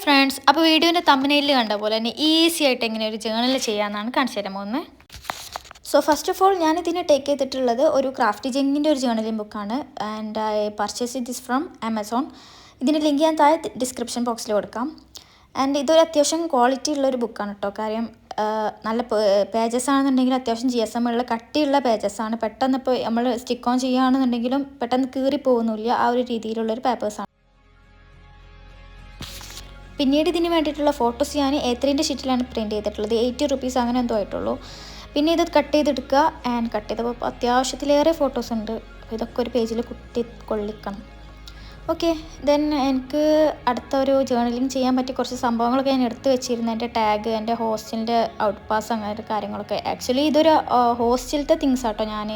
Friends, അപ്പോൾ വീഡിയോൻ്റെ തമ്പനയിൽ കണ്ട പോലെ തന്നെ ഈസി ആയിട്ട് എങ്ങനെ ഒരു ജേർണൽ ചെയ്യാമെന്നാണ് കാണിച്ചു തരാൻ പോകുന്നത്. സോ ഫസ്റ്റ് ഓഫ് ഓൾ ഞാനിതിന് ടേക്ക് ചെയ്തിട്ടുള്ളത് ഒരു ക്രാഫ്റ്റ് ജെങ്ങിൻ്റെ ഒരു ജേർണലിംഗ് ബുക്കാണ്. And I purchase this from Amazon. ഇതിൻ്റെ ലിങ്ക് ഞാൻ താഴെ ഡിസ്ക്രിപ്ഷൻ ബോക്സിൽ കൊടുക്കാം. ആൻഡ് ഇതൊരു അത്യാവശ്യം ക്വാളിറ്റി ഉള്ളൊരു ബുക്കാണ് കേട്ടോ. കാര്യം നല്ല പേജസ് ആണെന്നുണ്ടെങ്കിൽ അത്യാവശ്യം GSM ഉള്ള കട്ടിയുള്ള പേജസ്സാണ്. പെട്ടെന്ന് ഇപ്പോൾ നമ്മൾ സ്റ്റിക്ക് ഓൺ ചെയ്യുകയാണെന്നുണ്ടെങ്കിലും പെട്ടെന്ന് കീറി പോകുന്നില്ല. ആ ഒരു രീതിയിലുള്ളൊരു പേപ്പേഴ്സാണ്. പിന്നീട് ഇതിന് വേണ്ടിയിട്ടുള്ള ഫോട്ടോസ് ഞാൻ A3 ഷീറ്റിലാണ് പ്രിൻറ്റ് ചെയ്തിട്ടുള്ളത്. 80 റുപ്പീസ് അങ്ങനെ എന്തോ ആയിട്ടുള്ളൂ. പിന്നെ ഇത് കട്ട് ചെയ്തെടുക്കുക. ആൻഡ് കട്ട് ചെയ്തപ്പോൾ അത്യാവശ്യത്തിലേറെ ഫോട്ടോസ് ഉണ്ട്. അപ്പോൾ ഇതൊക്കെ ഒരു പേജിൽ കുത്തി കൊള്ളിക്കണം. ഓക്കെ, ദെൻ എനിക്ക് അടുത്ത ഒരു ജേർണലിങ് ചെയ്യാൻ പറ്റിയ കുറച്ച് സംഭവങ്ങളൊക്കെ ഞാൻ എടുത്ത് വെച്ചിരുന്നു. എൻ്റെ ടാഗ്, എൻ്റെ ഹോസ്റ്റലിൻ്റെ ഔട്ട് പാസ്, അങ്ങനത്തെ കാര്യങ്ങളൊക്കെ. ആക്ച്വലി ഇതൊരു ഹോസ്റ്റലിലത്തെ തിങ്സ് ആട്ടോ ഞാൻ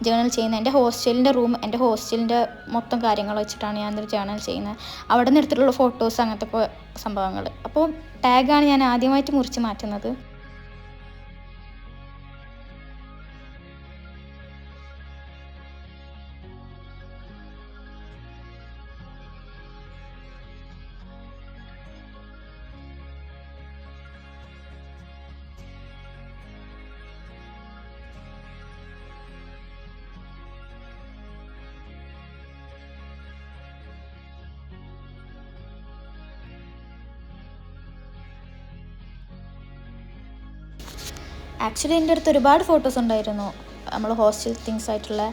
ജേർണൽ ചെയ്യുന്നത്. എൻ്റെ ഹോസ്റ്റലിൻ്റെ റൂം, എൻ്റെ ഹോസ്റ്റലിൻ്റെ മൊത്തം കാര്യങ്ങൾ വെച്ചിട്ടാണ് ഞാനൊരു ജേർണൽ ചെയ്യുന്നത്. അവിടെ നിന്ന് എടുത്തിട്ടുള്ള ഫോട്ടോസ്, അങ്ങനത്തെ സംഭവങ്ങൾ. അപ്പോൾ ടാഗാണ് ഞാൻ ആദ്യമായിട്ട് മുറിച്ച് മാറ്റുന്നത്. ആക്ച്വലി എൻ്റെ അടുത്ത് ഒരുപാട് ഫോട്ടോസ് ഉണ്ടായിരുന്നു. നമ്മൾ ഹോസ്റ്റൽ തിങ്സ് ആയിട്ടുള്ള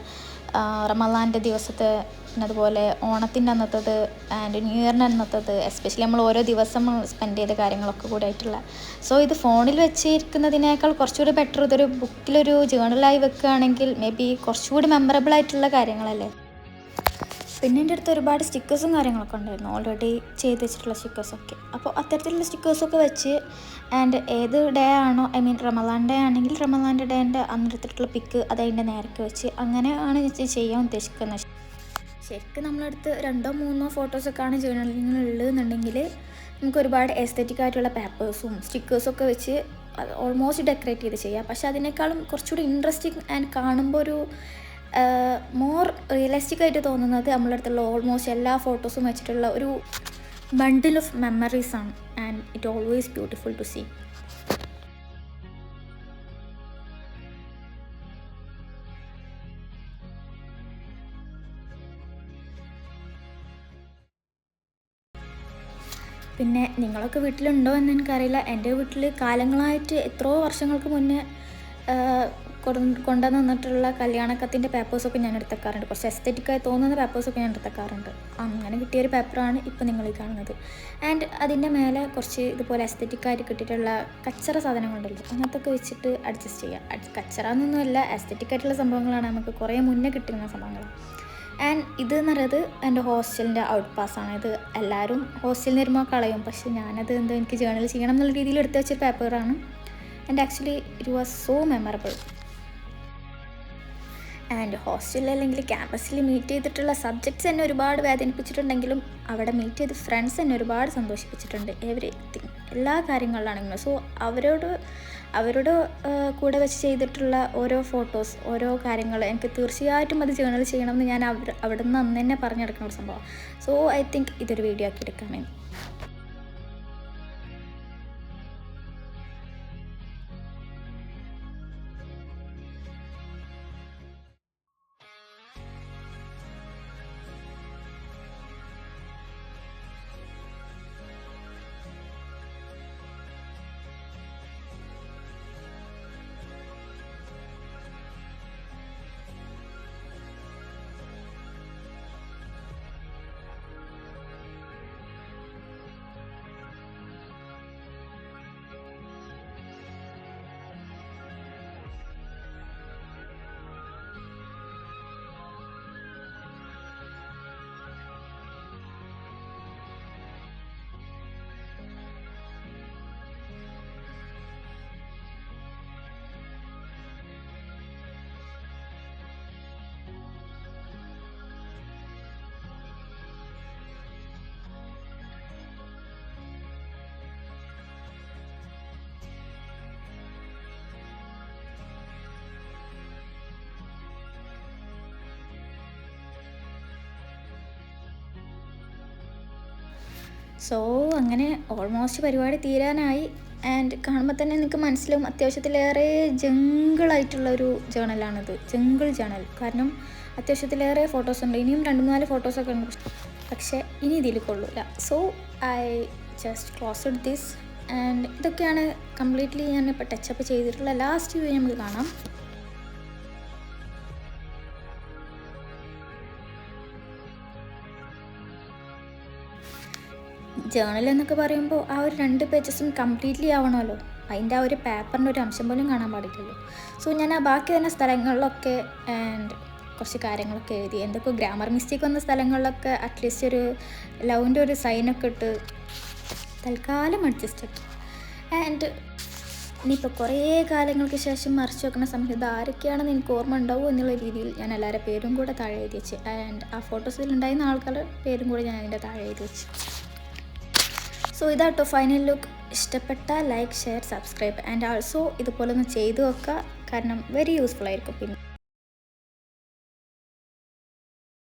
റമളാൻ്റെ ദിവസത്തെ, പിന്നെ അതുപോലെ ഓണത്തിൻ്റെ അന്നത്തത് ആൻഡ് ന്യൂ ഇയറിൻ്റെ അന്നത്തത്, എസ്പെഷ്യലി നമ്മൾ ഓരോ ദിവസം സ്പെൻഡ് ചെയ്ത കാര്യങ്ങളൊക്കെ കൂടെ ആയിട്ടുള്ള. സോ ഇത് ഫോണിൽ വെച്ചിരിക്കുന്നതിനേക്കാൾ കുറച്ചുകൂടി ബെറ്റർ ഇതൊരു ബുക്കിലൊരു ജേർണലായി വെക്കുകയാണെങ്കിൽ മേ ബി കുറച്ചുകൂടി മെമ്മറബിൾ ആയിട്ടുള്ള കാര്യങ്ങളല്ലേ. പിന്നെ എൻ്റെ അടുത്ത് ഒരുപാട് സ്റ്റിക്കേഴ്സും കാര്യങ്ങളൊക്കെ ഉണ്ടായിരുന്നു, ഓൾറെഡി ചെയ്ത് വെച്ചിട്ടുള്ള സ്റ്റിക്കേഴ്സൊക്കെ. അപ്പോൾ അത്തരത്തിലുള്ള സ്റ്റിക്കേഴ്സൊക്കെ വെച്ച് ആൻഡ് ഏത് ഡേ ആണോ, ഐ മീൻ റമളാൻ ഡേ ആണെങ്കിൽ റമളാൻ്റെ ഡേൻ്റെ അന്നെടുത്തിട്ടുള്ള പിക്ക് അത് അതിൻ്റെ നേരക്ക് വെച്ച് അങ്ങനെയാണ് ചെയ്യാൻ ഉദ്ദേശിക്കുന്നത്. ശരിക്കും നമ്മളടുത്ത് 2-3 ഫോട്ടോസൊക്കെയാണ് ജേർണലിങ്ങിൽ ഉള്ളതെന്നുണ്ടെങ്കിൽ നമുക്ക് ഒരുപാട് എസ്തെറ്റിക് ആയിട്ടുള്ള പേപ്പേഴ്സും സ്റ്റിക്കേഴ്സൊക്കെ വെച്ച് അത് ഓൾമോസ്റ്റ് ഡെക്കറേറ്റ് ചെയ്ത് ചെയ്യാം. പക്ഷേ അതിനേക്കാളും കുറച്ചുകൂടി ഇൻട്രസ്റ്റിംഗ് ആൻഡ് കാണുമ്പോൾ ഒരു മോർ റിയലിസ്റ്റിക് ആയിട്ട് തോന്നുന്നത് നമ്മളുടെ അടുത്തുള്ള ഓൾമോസ്റ്റ് എല്ലാ ഫോട്ടോസും വെച്ചിട്ടുള്ള ഒരു ബണ്ടിൽ ഓഫ് മെമ്മറീസ് ആണ്. And it always beautiful to see. പിന്നെ നിങ്ങളൊക്കെ വീട്ടിലുണ്ടോ എന്ന് എനിക്കറിയില്ല. എൻ്റെ വീട്ടിൽ കാലങ്ങളായിട്ട് എത്രയോ വർഷങ്ങൾക്ക് മുന്നേ കൊണ്ടുവന്ന് തന്നിട്ടുള്ള കല്യാണക്കത്തിൻ്റെ പേപ്പേഴ്സൊക്കെ ഞാൻ എടുത്തേക്കാറുണ്ട്. കുറച്ച് എസ്തെറ്റിക്കായി തോന്നുന്ന പേപ്പേഴ്സൊക്കെ ഞാൻ എടുത്തേക്കാറുണ്ട്. അങ്ങനെ കിട്ടിയൊരു പേപ്പറാണ് ഇപ്പോൾ നിങ്ങൾ ഈ കാണുന്നത്. ആൻഡ് അതിൻ്റെ മേലെ കുറച്ച് ഇതുപോലെ എസ്തെറ്റിക്കായിട്ട് കിട്ടിയിട്ടുള്ള കച്ചറ സാധനങ്ങളുണ്ടല്ലോ, അങ്ങനത്തെ ഒക്കെ വെച്ചിട്ട് അഡ്ജസ്റ്റ് ചെയ്യാം. കച്ചറ എന്നൊന്നുമല്ല, എസ്തെറ്റിക്കായിട്ടുള്ള സംഭവങ്ങളാണ്, നമുക്ക് കുറേ മുന്നേ കിട്ടുന്ന സംഭവങ്ങൾ. ആൻഡ് ഇത് എന്ന് പറയുന്നത് എൻ്റെ ഹോസ്റ്റലിൻ്റെ ഔട്ട് പാസ്സാണ്. ഇത് എല്ലാവരും ഹോസ്റ്റലിൽ നിന്ന് വരുമ്പോൾ കളയും, പക്ഷേ ഞാനത് എന്തോ എനിക്ക് ജേർണൽ ചെയ്യണം എന്നുള്ള രീതിയിൽ എടുത്ത് വെച്ചൊരു പേപ്പറാണ്. And actually it was so memorable. And ഹോസ്റ്റലിൽ അല്ലെങ്കിൽ ക്യാമ്പസിൽ മീറ്റ് ചെയ്തിട്ടുള്ള സബ്ജക്ട്സ് എന്നെ ഒരുപാട് വേദനിപ്പിച്ചിട്ടുണ്ടെങ്കിലും അവിടെ മീറ്റ് ചെയ്ത് ഫ്രണ്ട്സ് എന്നെ ഒരുപാട് സന്തോഷിപ്പിച്ചിട്ടുണ്ട്. എവരിത്തിങ്, എല്ലാ കാര്യങ്ങളിലാണെങ്കിലും. സോ അവരോട് കൂടെ വെച്ച് ചെയ്തിട്ടുള്ള ഓരോ ഫോട്ടോസ്, ഓരോ കാര്യങ്ങൾ എനിക്ക് തീർച്ചയായിട്ടും അത് ജേർണൽ ചെയ്യണമെന്ന് ഞാൻ അവിടെ നിന്ന് അന്ന് തന്നെ പറഞ്ഞെടുക്കുന്ന ഒരു സംഭവം. സോ ഐ തിങ്ക് ഇതൊരു വീഡിയോ ആക്കി എടുക്കാമെന്ന്. സോ അങ്ങനെ ഓൾമോസ്റ്റ് പരിപാടി തീരാനായി. ആൻഡ് കാണുമ്പോൾ തന്നെ നിങ്ങൾക്ക് മനസ്സിലാവും അത്യാവശ്യത്തിലേറെ ജംഗിളായിട്ടുള്ളൊരു ജേണലാണിത്, ജംഗിൾ ജേണൽ. കാരണം അത്യാവശ്യത്തിലേറെ ഫോട്ടോസ് ഉണ്ട്, ഇനിയും 2-4 ഫോട്ടോസൊക്കെ ഉണ്ട്, പക്ഷേ ഇനി ഇതിൽ കൊള്ളൂല. So I just closed this. And ഇതൊക്കെയാണ് കംപ്ലീറ്റ്ലി ഞാനിപ്പോൾ ടച്ചപ്പ് ചെയ്തിട്ടുള്ള ലാസ്റ്റ് വ്യൂ. നമുക്ക് കാണാം. ജേണൽ എന്നൊക്കെ പറയുമ്പോൾ ആ ഒരു 2 പേജസും കംപ്ലീറ്റ്ലി ആവണമല്ലോ, അതിൻ്റെ ആ ഒരു പേപ്പറിൻ്റെ ഒരു അംശം പോലും കാണാൻ പാടില്ലല്ലോ. സോ ഞാൻ ആ ബാക്കി വരുന്ന സ്ഥലങ്ങളിലൊക്കെ ആൻഡ് കുറച്ച് കാര്യങ്ങളൊക്കെ എഴുതി. എന്തൊക്കെ ഗ്രാമർ മിസ്റ്റേക്ക് വന്ന സ്ഥലങ്ങളിലൊക്കെ അറ്റ്ലീസ്റ്റ് ഒരു ലവിൻ്റെ ഒരു സൈനൊക്കെ ഇട്ട് തൽക്കാലം അഡ്ജസ്റ്റ് ആക്കി. ആൻഡ് ഇനിയിപ്പോൾ കുറേ കാലങ്ങൾക്ക് ശേഷം മറിച്ച് വെക്കുന്ന സമയത്ത് ഇത് ആരൊക്കെയാണെന്ന് എനിക്ക് ഓർമ്മ ഉണ്ടാവും എന്നുള്ള രീതിയിൽ ഞാൻ എല്ലാവരുടെ പേരും കൂടെ താഴെ എഴുതി വെച്ച്. ആൻഡ് ആ ഫോട്ടോസിൽ ഉണ്ടായിരുന്ന ആൾക്കാരുടെ പേരും കൂടെ ഞാൻ അതിൻ്റെ താഴെ എഴുതി വെച്ച്. സോ ഇതാട്ടോ ഫൈനൽ ലുക്ക്. ഇഷ്ടപ്പെട്ട like, share, subscribe and also ഇതുപോലെ ഒന്ന് ചെയ്തു വെക്കുക, കാരണം വെരി യൂസ്ഫുൾ ആയിരിക്കും. പിന്നെ